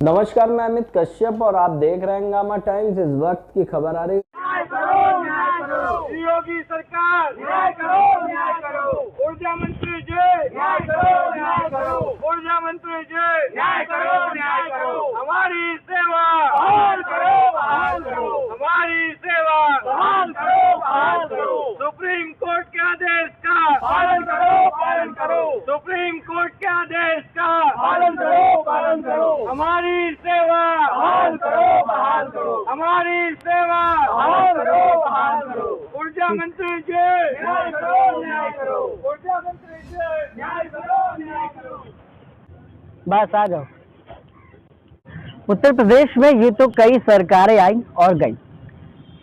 नमस्कार, मैं अमित कश्यप और आप देख रहे हैं गामा टाइम्स। इस वक्त की खबर आ रही है। न्याय करो, योगी सरकार, न्याय करो, ऊर्जा मंत्री जी, न्याय करो, ऊर्जा मंत्री जी, न्याय करो, हमारी सेवा बहाल करो, हमारी सेवा बहाल करो, सुप्रीम कोर्ट के आदेश का पालन करो, सुप्रीम कोर्ट के आदेश का पालन करो, हमारी सेवा बहाल करो, हमारी सेवा बहाल करो, ऊर्जा मंत्री जी, न्याय करो, ऊर्जा मंत्री जी, न्याय करो। बस आ जाओ। उत्तर प्रदेश में ये तो कई सरकारें आई और गई।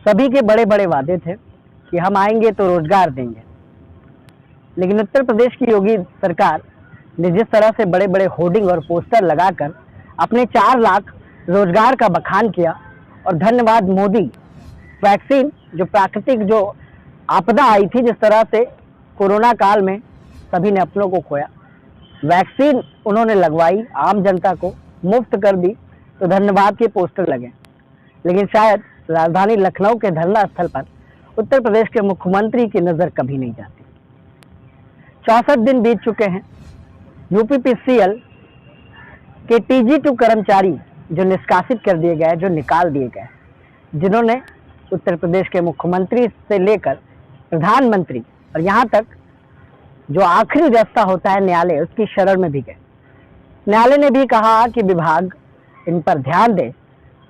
सभी के बड़े बड़े वादे थे कि हम आएंगे तो रोजगार देंगे, लेकिन उत्तर प्रदेश की योगी सरकार ने जिस तरह से बड़े बड़े होर्डिंग और पोस्टर लगाकर अपने 4 लाख रोजगार का बखान किया, और धन्यवाद मोदी, वैक्सीन जो प्राकृतिक जो आपदा आई थी, जिस तरह से कोरोना काल में सभी ने अपनों को खोया, वैक्सीन उन्होंने लगवाई, आम जनता को मुफ्त कर दी, तो धन्यवाद के पोस्टर लगे। लेकिन शायद राजधानी लखनऊ के धरना स्थल पर उत्तर प्रदेश के मुख्यमंत्री की नज़र कभी नहीं जाती। 64 दिन बीत चुके हैं। यूपीपीसीएल के TG2 कर्मचारी जो निष्कासित कर दिए गए, जो निकाल दिए गए, जिन्होंने उत्तर प्रदेश के मुख्यमंत्री से लेकर प्रधानमंत्री और यहाँ तक जो आखिरी रास्ता होता है न्यायालय, उसकी शरण में भी गए। न्यायालय ने भी कहा कि विभाग इन पर ध्यान दे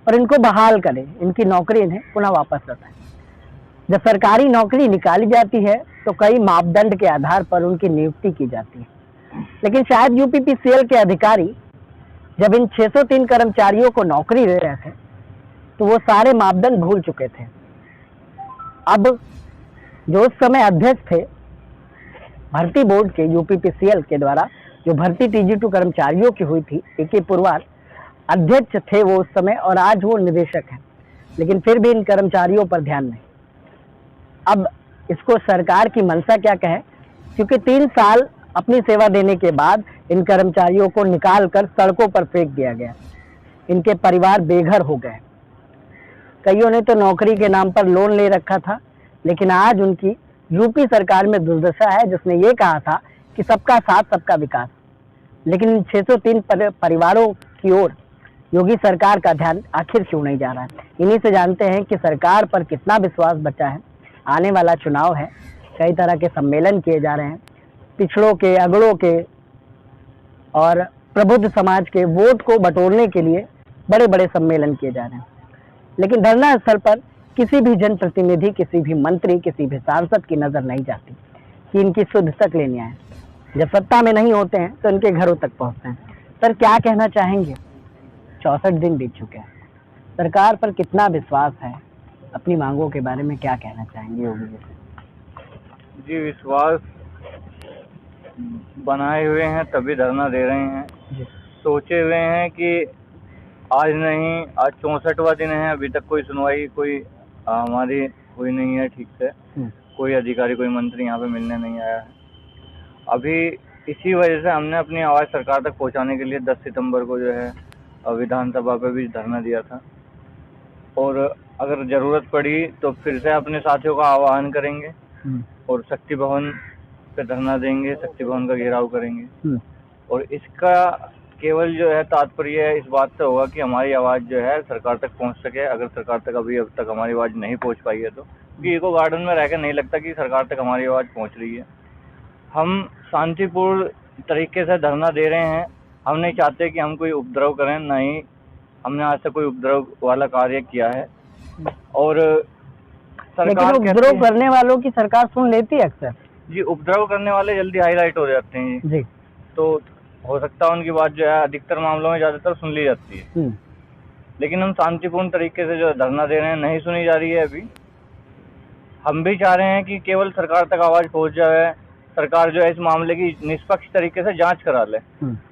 और इनको बहाल करे, इनकी नौकरी इन्हें पुनः वापस लौटाए। जब सरकारी नौकरी निकाली जाती है तो कई मापदंड के आधार पर उनकी नियुक्ति की जाती है, लेकिन शायद यूपीपीसीएल के अधिकारी जब इन 603 कर्मचारियों को नौकरी दे रहे थे तो वो सारे मापदंड भूल चुके थे। अब जो उस समय अध्यक्ष थे भर्ती बोर्ड के, यूपीपीसीएल के द्वारा जो भर्ती TG2 कर्मचारियों की हुई थी, AK पुरवार अध्यक्ष थे वो उस समय, और आज वो निदेशक हैं, लेकिन फिर भी इन कर्मचारियों पर ध्यान नहीं। अब इसको सरकार की मंशा क्या कहे, क्योंकि 3 साल अपनी सेवा देने के बाद इन कर्मचारियों को निकाल कर सड़कों पर फेंक दिया गया। इनके परिवार बेघर हो गए। कईयों ने तो नौकरी के नाम पर लोन ले रखा था, लेकिन आज उनकी यूपी सरकार में दुर्दशा है, जिसने ये कहा था कि सबका साथ सबका विकास। लेकिन इन 603 परिवारों की ओर योगी सरकार का ध्यान आखिर क्यों नहीं जा रहा है। इन्हीं से जानते हैं कि सरकार पर कितना विश्वास बचा है। आने वाला चुनाव है, कई तरह के सम्मेलन किए जा रहे हैं, पिछड़ों के, अगड़ों के और प्रबुद्ध समाज के वोट को बटोरने के लिए बड़े बड़े सम्मेलन किए जा रहे हैं, लेकिन धरना स्थल पर किसी भी जनप्रतिनिधि, किसी भी मंत्री, किसी भी सांसद की नज़र नहीं जाती कि इनकी शुद्ध तक लेनी आए। जब सत्ता में नहीं होते हैं तो इनके घरों तक पहुंचते हैं। सर, क्या कहना चाहेंगे? 64 दिन बीत चुके हैं, सरकार पर कितना विश्वास है? अपनी मांगों के बारे में क्या कहना चाहेंगे योगी जी? जी, विश्वास बनाए हुए हैं तभी धरना दे रहे हैं। सोचे हुए हैं कि आज नहीं, आज 64वां दिन है, अभी तक कोई सुनवाई कोई हमारी हुई नहीं है ठीक से। कोई अधिकारी, कोई मंत्री यहाँ पे मिलने नहीं आया है। अभी इसी वजह से हमने अपनी आवाज़ सरकार तक पहुँचाने के लिए 10 सितंबर को जो है विधानसभा पे भी धरना दिया था, और अगर ज़रूरत पड़ी तो फिर से अपने साथियों का आह्वान करेंगे और शक्ति भवन पे धरना देंगे, शक्ति भवन का घेराव करेंगे। और इसका केवल जो है तात्पर्य इस बात से होगा कि हमारी आवाज़ जो है सरकार तक पहुंच सके। अगर सरकार तक अब तक हमारी आवाज़ नहीं पहुंच पाई है तो, क्योंकि इको गार्डन में रहकर नहीं लगता कि सरकार तक हमारी आवाज़ पहुंच रही है। हम शांतिपूर्ण तरीके से धरना दे रहे हैं। हम नहीं चाहते कि हम कोई उपद्रव करें, ना ही हमने आज तक कोई उपद्रव वाला कार्य किया है। और सरकार उपद्रव करने वालों की सरकार सुन लेती है अक्सर। जी, उपद्रव करने वाले जल्दी हाईलाइट हो जाते हैं जी, तो हो सकता है उनकी बात जो है अधिकतर मामलों में ज़्यादातर सुन ली जाती है। लेकिन हम शांतिपूर्ण तरीके से जो धरना दे रहे हैं, नहीं सुनी जा रही है अभी। हम भी चाह रहे हैं कि केवल सरकार तक आवाज़ पहुंच जाए, सरकार जो है इस मामले की निष्पक्ष तरीके से जांच करा ले।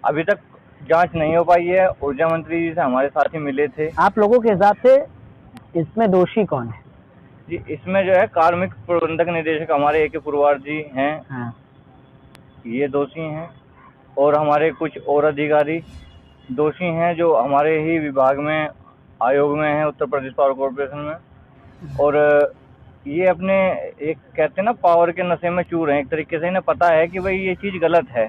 अभी तक जांच नहीं हो पाई है। ऊर्जा मंत्री जी से हमारे साथी मिले थे। आप लोगों के हिसाब से इसमें दोषी कौन है? जी, इसमें जो है कार्मिक प्रबंधक निदेशक हमारे AK पुरवार जी हैं। ये दोषी हैं, और हमारे कुछ और अधिकारी दोषी हैं जो हमारे ही विभाग में, आयोग में हैं, उत्तर प्रदेश पावर कॉर्पोरेशन में। और ये अपने एक कहते हैं ना, पावर के नशे में चूर हैं एक तरीके से। इन्हें पता है कि भाई ये चीज़ गलत है।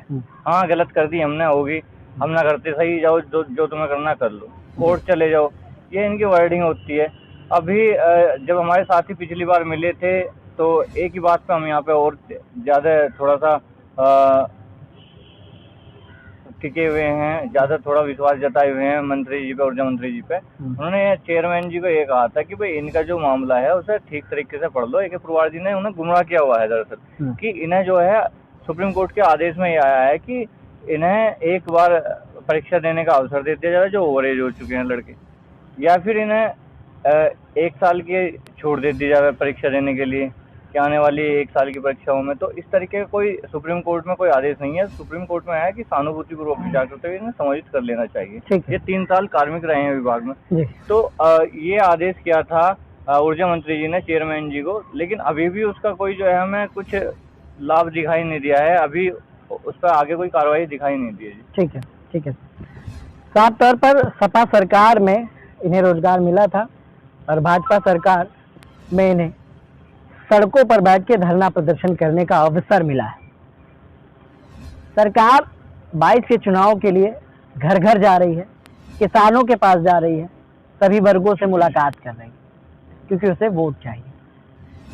हाँ, गलत कर दी हमने, होगी, हम ना करते, सही जाओ, जो तुम्हें करना कर लो, कोर्ट चले जाओ, ये इनकी वर्डिंग होती है। अभी जब हमारे साथी पिछली बार मिले थे तो एक ही बात पे हम यहाँ पे और ज़्यादा थोड़ा सा टिके हुए हैं, ज़्यादा थोड़ा विश्वास जताए हुए हैं मंत्री जी पे, ऊर्जा मंत्री जी पे। उन्होंने चेयरमैन जी को ये कहा था कि भाई इनका जो मामला है उसे ठीक तरीके से पढ़ लो। एक पुरवार जी ने उन्हें गुमराह किया हुआ है दरअसल, कि इन्हें जो है सुप्रीम कोर्ट के आदेश में ये आया है कि इन्हें एक बार परीक्षा देने का अवसर दे दिया जाए जो ओवर एज हो चुके हैं लड़के, या फिर इन्हें 1 साल की छूट दे दी जाए परीक्षा देने के लिए कि आने वाली 1 साल की परीक्षाओं में। तो इस तरीके का कोई सुप्रीम कोर्ट में कोई आदेश नहीं है। सुप्रीम कोर्ट में है कि सहानुभूतिपूर्वक विचार करते हुए इन्हें समायोजित कर लेना चाहिए। ये 3 साल कार्मिक रहे हैं विभाग में। तो ये आदेश किया था ऊर्जा मंत्री जी ने चेयरमैन जी को, लेकिन अभी भी उसका कोई जो है हमें कुछ लाभ दिखाई नहीं दिया है। अभी उस पर आगे कोई कार्रवाई दिखाई नहीं दी है। ठीक है, ठीक है। साफ तौर पर सपा सरकार में इन्हें रोजगार मिला था और भाजपा सरकार में इन्हें सड़कों पर बैठ के धरना प्रदर्शन करने का अवसर मिला है। सरकार 22 के चुनाव के लिए घर घर जा रही है, किसानों के पास जा रही है, सभी वर्गों से मुलाकात कर रही है, क्योंकि उसे वोट चाहिए।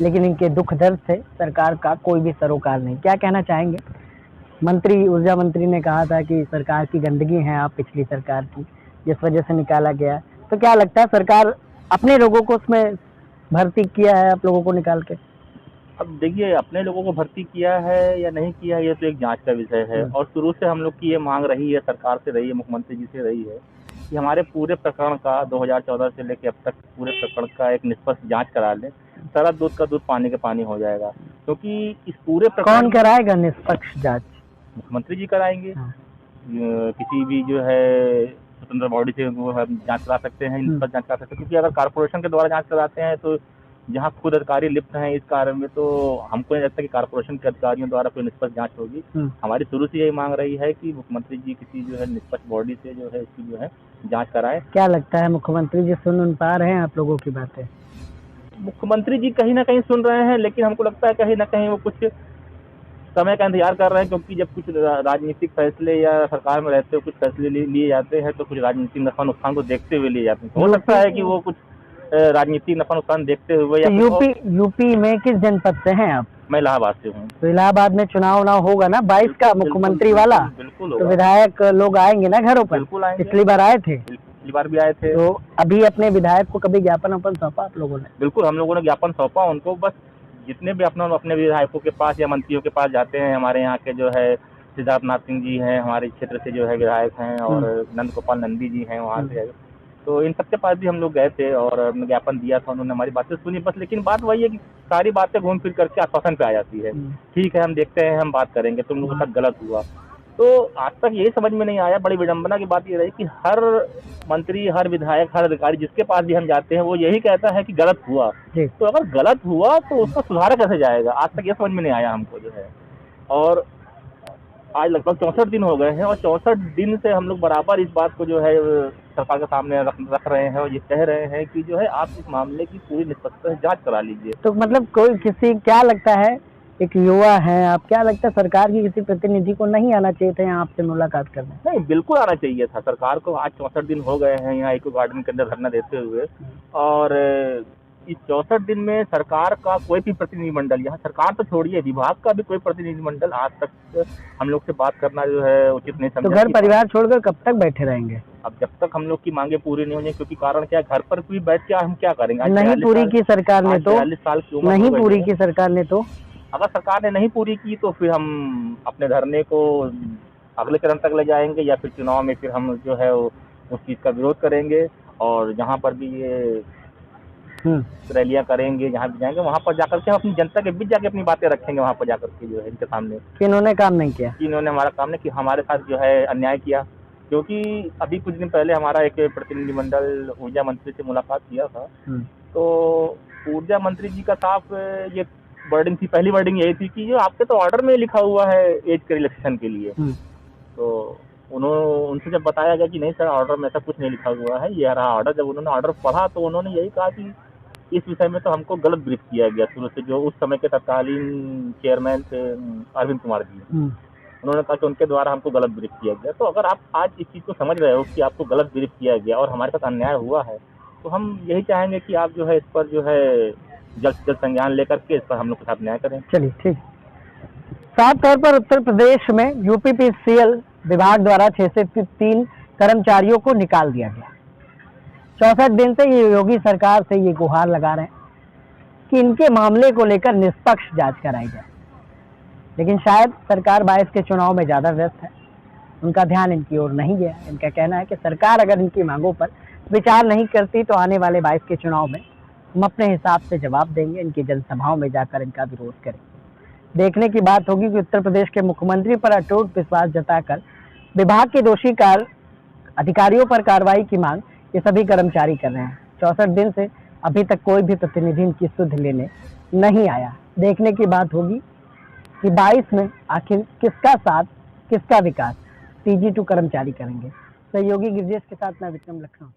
लेकिन इनके दुख दर्द से सरकार का कोई भी सरोकार नहीं। क्या कहना चाहेंगे? मंत्री, ऊर्जा मंत्री ने कहा था कि सरकार की गंदगी है आप पिछली सरकार की, जिस वजह से निकाला गया। तो क्या लगता है सरकार अपने लोगों को उसमें भर्ती किया है, आप लोगों को निकाल के? अब देखिए, अपने लोगों को भर्ती किया है या नहीं किया है, ये तो एक जांच का विषय है। और शुरू से हम लोग की ये मांग रही है, सरकार से रही है, मुख्यमंत्री जी से रही है, कि हमारे पूरे प्रकरण का 2014 से लेकर अब तक पूरे प्रकरण का एक निष्पक्ष जांच करा लें। सारा दूध का दूध, पानी का पानी हो जाएगा। क्योंकि इस पूरे प्रकरण, कौन कराएगा निष्पक्ष जांच? मुख्यमंत्री जी कराएंगे। किसी भी जो है स्वतंत्र बॉडी से वो हम जांच करा सकते हैं, निष्पक्ष जांच करा सकते हैं। क्योंकि अगर कारपोरेशन के द्वारा जांच कराते हैं तो जहाँ खुद अधिकारी लिप्त हैं इस कार्य में, तो हमको नहीं लगता कि कारपोरेशन के अधिकारियों द्वारा कोई निष्पक्ष जांच होगी। हमारी शुरू से यही मांग रही है कि मुख्यमंत्री जी किसी जो है निष्पक्ष बॉडी से जो है इसकी जो है जांच कराए। क्या लगता है मुख्यमंत्री जी सुन पा रहे हैं आप लोगों की बातें? मुख्यमंत्री जी कहीं ना कहीं सुन रहे हैं, लेकिन हमको लगता है कहीं ना कहीं वो कुछ समय का इंतजार कर रहे हैं। क्योंकि जब कुछ राजनीतिक फैसले या सरकार में रहते हुए कुछ फैसले लिए जाते हैं तो कुछ राजनीतिक नफा नुकसान को देखते हुए लिए जाते हैं। हो सकता है कि वो कुछ राजनीतिक नफा नुकसान देखते हुए या यूपी में किस जनपद से हैं आप? मैं इलाहाबाद से हूँ। तो इलाहाबाद में चुनाव होगा ना 22 का, मुख्यमंत्री वाला। बिल्कुल। तो विधायक लोग आएंगे ना घरों पर? बिल्कुल आएंगे। पिछली बार आए थे, पिछली बार भी आए थे। तो अभी अपने विधायक को कभी ज्ञापन सौंपा आप लोगों ने? बिल्कुल, हम लोगों ने ज्ञापन सौंपा उनको। बस जितने भी अपने विधायकों के पास या मंत्रियों के पास जाते हैं, हमारे यहाँ के जो है सिद्धार्थ नाथ सिंह जी हैं, हमारे क्षेत्र से जो है विधायक हैं, और नंद गोपाल नंदी जी हैं वहाँ से, तो इन सबके पास भी हम लोग गए थे और हमने ज्ञापन दिया था। उन्होंने हमारी बातें सुनी बस। लेकिन बात वही है कि सारी बातें घूम फिर करके आश्वासन पे आ जाती है। ठीक है, हम देखते हैं, हम बात करेंगे, तुम लोगों के साथ गलत हुआ। तो आज तक यही समझ में नहीं आया। बड़ी विडंबना की बात ये रही कि हर मंत्री, हर विधायक, हर अधिकारी जिसके पास भी हम जाते हैं वो यही कहता है कि गलत हुआ। तो अगर गलत हुआ तो उसको सुधारा कैसे जाएगा? आज तक ये समझ में नहीं आया हमको जो है। और आज लगभग 64 दिन हो गए हैं और 64 दिन से हम लोग बराबर इस बात को जो है सरकार के सामने रख रहे हैं और ये कह रहे हैं कि जो है आप इस मामले की पूरी निष्पक्षता से जांच करा लीजिए। तो मतलब कोई किसी, क्या लगता है, एक युवा है आप, क्या लगता है सरकार की किसी प्रतिनिधि को नहीं आना चाहिए था यहाँ आपसे मुलाकात करने? नहीं, बिल्कुल आना चाहिए था सरकार को। आज 64 दिन हो गए हैं यहाँ इको गार्डन के अंदर धरना देते हुए, और इस 64 दिन में सरकार का कोई भी प्रतिनिधिमंडल, यहाँ सरकार तो छोड़िए, विभाग का भी कोई प्रतिनिधिमंडल आज तक हम लोग से बात करना जो है उचित नहीं समझा। तो घर परिवार छोड़कर कब तक बैठे रहेंगे? अब जब तक हम लोग की मांगे पूरी नहीं होंगी, क्योंकि कारण क्या है, घर पर भी बैठ के हम क्या करेंगे? नहीं पूरी की सरकार ने तो, 40 साल की उम्र नहीं पूरी की सरकार ने तो, अगर सरकार ने नहीं पूरी की तो फिर हम अपने धरने को अगले चरण तक ले जाएंगे, या फिर चुनाव में फिर हम जो है उस चीज़ का विरोध करेंगे। और जहाँ पर भी ये रैलियाँ करेंगे, जहाँ भी जाएंगे वहाँ पर जाकर के हम अपनी जनता के बीच जाके अपनी बातें रखेंगे, वहाँ पर जाकर के जो है इनके सामने कि इन्होंने काम नहीं किया, कि इन्होंने हमारा काम नहीं किया, हमारे साथ जो है अन्याय किया। क्योंकि अभी कुछ दिन पहले हमारा एक प्रतिनिधिमंडल ऊर्जा मंत्री से मुलाकात किया था, तो ऊर्जा मंत्री जी का साफ ये वर्डिंग थी, पहली वर्डिंग यही थी कि जो आपके तो ऑर्डर में लिखा हुआ है एज के रिलैक्सेशन के लिए, तो उनसे जब बताया गया कि नहीं सर ऑर्डर में ऐसा कुछ नहीं लिखा हुआ है, ये रहा ऑर्डर, जब उन्होंने ऑर्डर पढ़ा तो उन्होंने यही कहा कि इस विषय में तो हमको गलत ब्रीफ किया गया शुरू से, जो उस समय के तत्कालीन चेयरमैन थे अरविंद कुमार जी, उन्होंने कहा कि उनके द्वारा हमको गलत ब्रीफ किया गया। तो अगर आप आज इस चीज़ को समझ रहे हो कि आपको गलत ब्रीफ किया गया और हमारे साथ अन्याय हुआ है, तो हम यही चाहेंगे कि आप जो है इस पर जो है जल्द से जल्द संज्ञान लेकर के इस पर हम लोग के साथ न्याय करें। चलिए ठीक। साफ तौर पर उत्तर प्रदेश में यूपीपीसीएल विभाग द्वारा 6 से 3 कर्मचारियों को निकाल दिया गया। 64 दिन से ये योगी सरकार से ये गुहार लगा रहे हैं कि इनके मामले को लेकर निष्पक्ष जांच कराई जाए, लेकिन शायद सरकार 22 के चुनाव में ज़्यादा व्यस्त है, उनका ध्यान इनकी ओर नहीं गया। इनका कहना है कि सरकार अगर इनकी मांगों पर विचार नहीं करती तो आने वाले 22 के चुनाव में हम अपने हिसाब से जवाब देंगे, इनकी जनसभाओं में जाकर इनका विरोध करेंगे। देखने की बात होगी कि उत्तर प्रदेश के मुख्यमंत्री पर अटूट विश्वास जताकर विभाग के दोषी अधिकारियों पर कार्रवाई की मांग ये सभी कर्मचारी कर रहे हैं। 64 दिन से अभी तक कोई भी प्रतिनिधि इनकी सुध लेने नहीं आया। देखने की बात होगी कि 22 में आखिर किसका साथ, किसका विकास TG2 कर्मचारी करेंगे। सहयोगी गिरजेश के साथ मैं विक्रम लखनऊ।